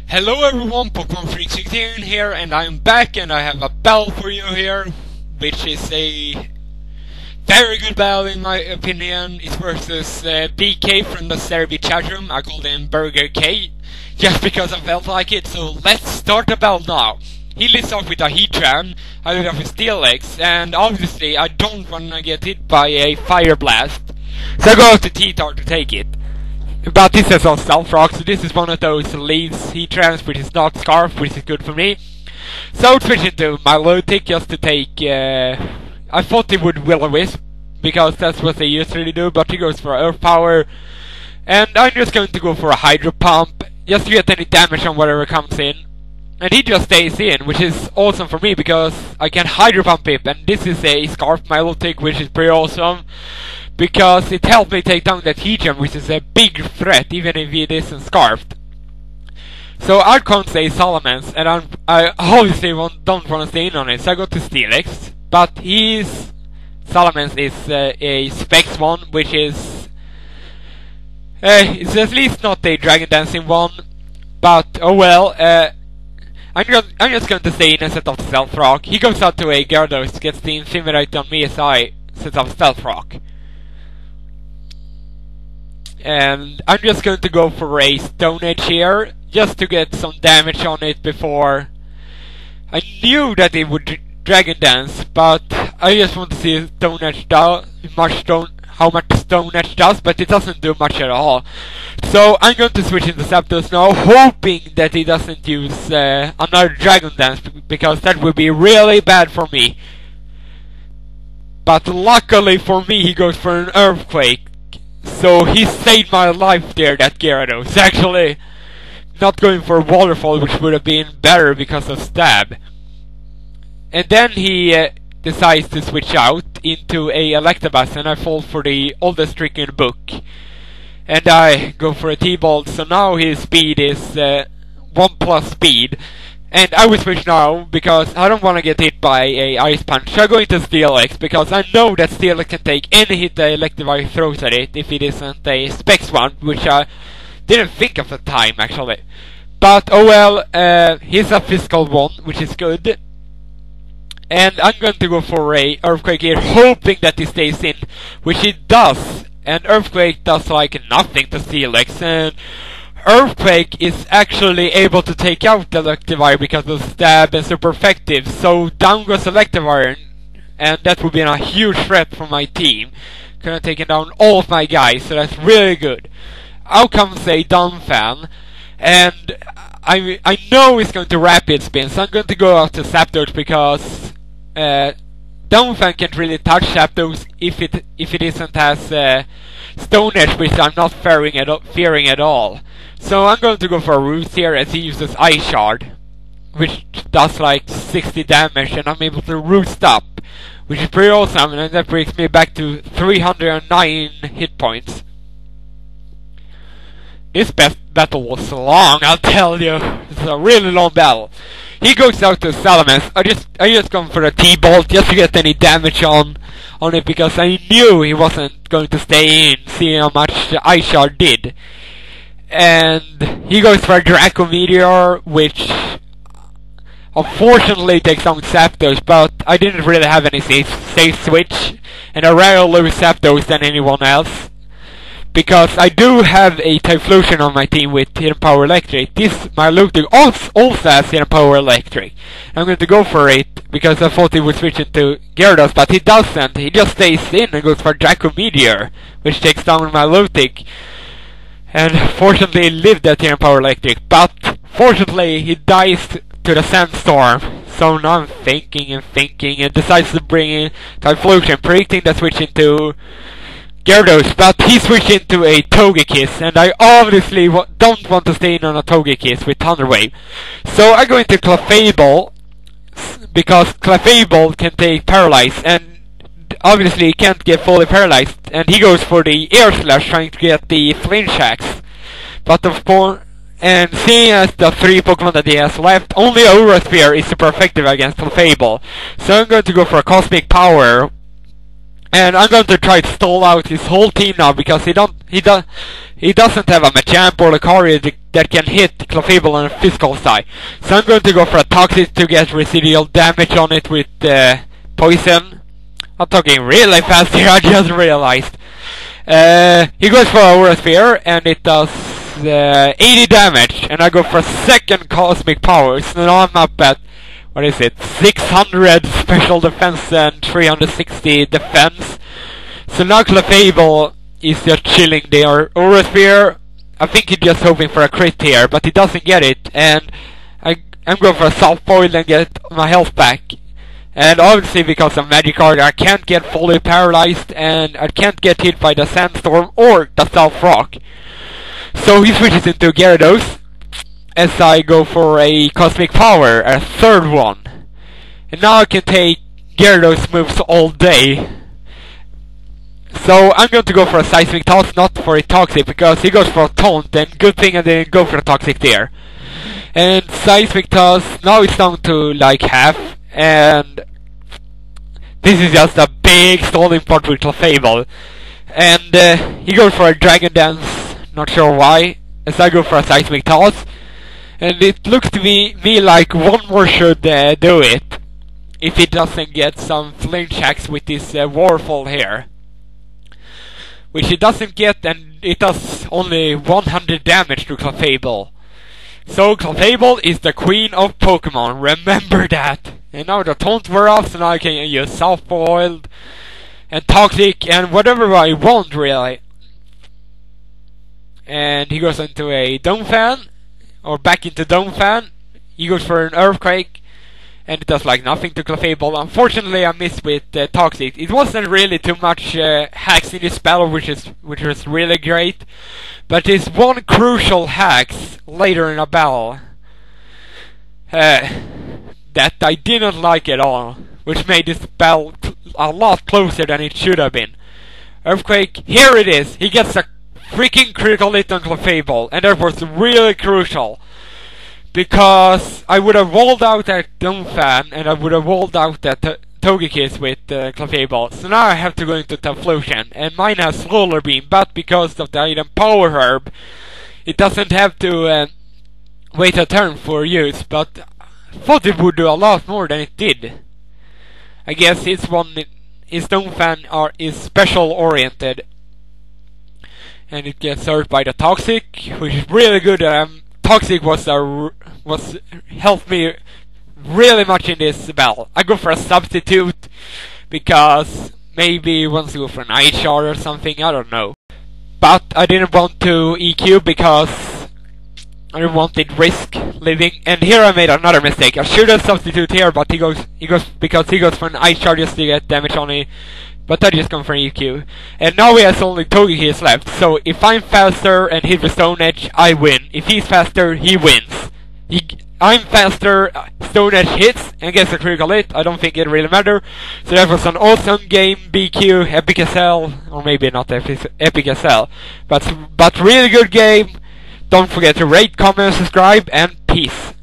Hello everyone, Pokemon Freak 16 here, and I'm back, and I have a battle for you here, which is a very good battle in my opinion. It's versus BK from the Serebii Chatroom. I called him Burger K, just because I felt like it, so let's start the battle now. He leads off with a Heatran, I lead off with Steel X, and obviously I don't want to get hit by a Fire Blast, so I go out to T-Tar to take it. But this is on Stealth Rock, so this is one of those leaves Heatrans, which is not Scarf, which is good for me. So switch into my Milotic just to take, I thought he would Will-O-Wisp, because that's what they usually do, but he goes for Earth Power. And I'm just going to go for a Hydro Pump, just to get any damage on whatever comes in. And he just stays in, which is awesome for me, because I can Hydro Pump him, and this is a Scarf Milotic, which is pretty awesome. Because it helped me take down that Heatran, which is a big threat, even if it isn't Scarfed. So I can't say Salamence, and I obviously don't want to stay in on it, so I go to Steelix. But Salamence is a Specs one, which is... it's at least not a Dragon Dancing one, but oh well. I'm just going to stay in and set off Stealth Rock. He goes out to a Gyarados, gets the Intimidate on me as I set off Stealth Rock. And I'm just going to go for a Stone Edge here, just to get some damage on it before... I knew that it would Dragon Dance, but I just want to see Stone Edge how much Stone Edge does, but it doesn't do much at all. So I'm going to switch into Zapdos now, hoping that he doesn't use another Dragon Dance, because that would be really bad for me. But luckily for me, he goes for an Earthquake. So he saved my life there, that Gyarados. Actually, not going for Waterfall, which would have been better because of Stab. And then he decides to switch out into a Electabuzz, and I fall for the oldest trick in the book. And I go for a T-Bolt, so now his speed is 1+ speed. And I will switch now, because I don't want to get hit by a Ice Punch. So I go into Steel X, because I know that Steel X can take any hit the Electivire throws at it, if it isn't a Specs one, which I didn't think of at the time, actually. But, oh well, he's a physical one, which is good. And I'm going to go for a Earthquake here, hoping that he stays in, which he does. And Earthquake does like nothing to Steel X, and Earthquake is actually able to take out the Electivire because of Stab and Super Effective, so down goes Electivire, and that would be a huge threat for my team. Could have taken down all of my guys, so that's really good. Out comes a Donphan, and I know he's going to Rapid Spin, so I'm going to go out to Zapdos because Donphan can't really touch Zapdos if it isn't as Stone Edge, which I'm not fearing at all. So I'm going to go for a Roost here as he uses Ice Shard, which does like 60 damage, and I'm able to Roost up, which is pretty awesome, and that brings me back to 309 hit points. This battle was long, I'll tell you. It's a really long battle. He goes out to Salamence. I just gone for a T-Bolt just to get any damage on it, because I knew he wasn't going to stay in, seeing how much the Ice Shard did. And he goes for a Draco Meteor, which unfortunately takes down Zapdos, but I didn't really have any safe switch, and I rather lose Zapdos than anyone else, because I do have a Typhlosion on my team with Hidden Power Electric. This Milotic also has Hidden Power Electric. I'm going to go for it, because I thought he would switch into Gyarados, but he doesn't. He just stays in and goes for Draco Meteor, which takes down Milotic. And fortunately he lived that Hidden Power Electric, but fortunately he dies to the Sandstorm. So now I'm thinking and decides to bring in Typhlosion, predicting that switch into Gyarados, but he switched into a Togekiss, and I obviously don't want to stay in on a Togekiss with Thunder Wave. So I go into Clefable, because Clefable can take Paralyze, and obviously he can't get fully paralyzed, and he goes for the Air Slash, trying to get the Flinch Axe. But of course, and seeing as the 3 Pokemon that he has left, only Aura Sphere is super effective against Clefable. So I'm going to go for a Cosmic Power, and I'm going to try to stall out his whole team now, because he He doesn't have a Machamp or Lucario that can hit Clefable on a physical side. So I'm going to go for a Toxic to get residual damage on it with Poison. I'm talking really fast here, I just realized. He goes for Aura Sphere and it does 80 damage, and I go for a second Cosmic Power. So now I'm up at, what is it, 600 special defense and 360 defense. So now Clefable is just chilling there. Aura Sphere, I think he's just hoping for a crit here, but he doesn't get it, and I'm going for a Soft Foil and get my health back. And obviously because of Magikarp I can't get fully paralyzed, and I can't get hit by the Sandstorm or the South Rock. So he switches into Gyarados as I go for a Cosmic Power, a third one. And now I can take Gyarados moves all day. So I'm going to go for a Seismic Toss, not for a Toxic, because he goes for a Taunt, and good thing I didn't go for a Toxic there. And Seismic Toss, now it's down to like half, and this is just a big stalling part with Clefable. And he goes for a Dragon Dance, not sure why, as I go for a Seismic Toss. And it looks to me like one more should do it, if he doesn't get some flinch hacks with this Waterfall here. Which it doesn't get, and it does only 100 damage to Clefable. So Clefable is the queen of Pokemon, remember that! And now the taunts were off, so now I can use Soft Boiled and Toxic and whatever I want, really. And he goes into a Dome Fan, or back into Dome Fan. He goes for an Earthquake, and it does like nothing to Clefable. Unfortunately, I missed with Toxic. It wasn't really too much hacks in this battle, which was really great. But there's one crucial hacks later in the battle that I didn't like at all, which made this battle a lot closer than it should have been. Earthquake, here it is. He gets a freaking critical hit on Clefable, and that was really crucial. Because I would have rolled out that Dome Fan, and I would have rolled out that Togekiss with Clefable. So now I have to go into Typhlosion, and mine has Solar Beam, but because of the item Power Herb, it doesn't have to wait a turn for use, but I thought it would do a lot more than it did. I guess his Dome Fan is special oriented, and it gets hurt by the Toxic, which is really good. Toxic was helped me really much in this battle. I go for a Substitute because maybe he wants to go for an Ice Shard or something, I don't know. But I didn't want to EQ because I didn't want it risk living. And here I made another mistake. I should have Substitute here, but he goes for an Ice Shard just to get damage on it. But I just gone for an EQ. And now he has only Togekiss left. So if I'm faster and hit with Stone Edge, I win. If he's faster, he wins. I'm faster, Stone Edge hits and gets a critical hit. I don't think it really matters. So that was an awesome game, BQ, Epic SL. Or maybe not Epic SL. But really good game. Don't forget to rate, comment, subscribe, and peace.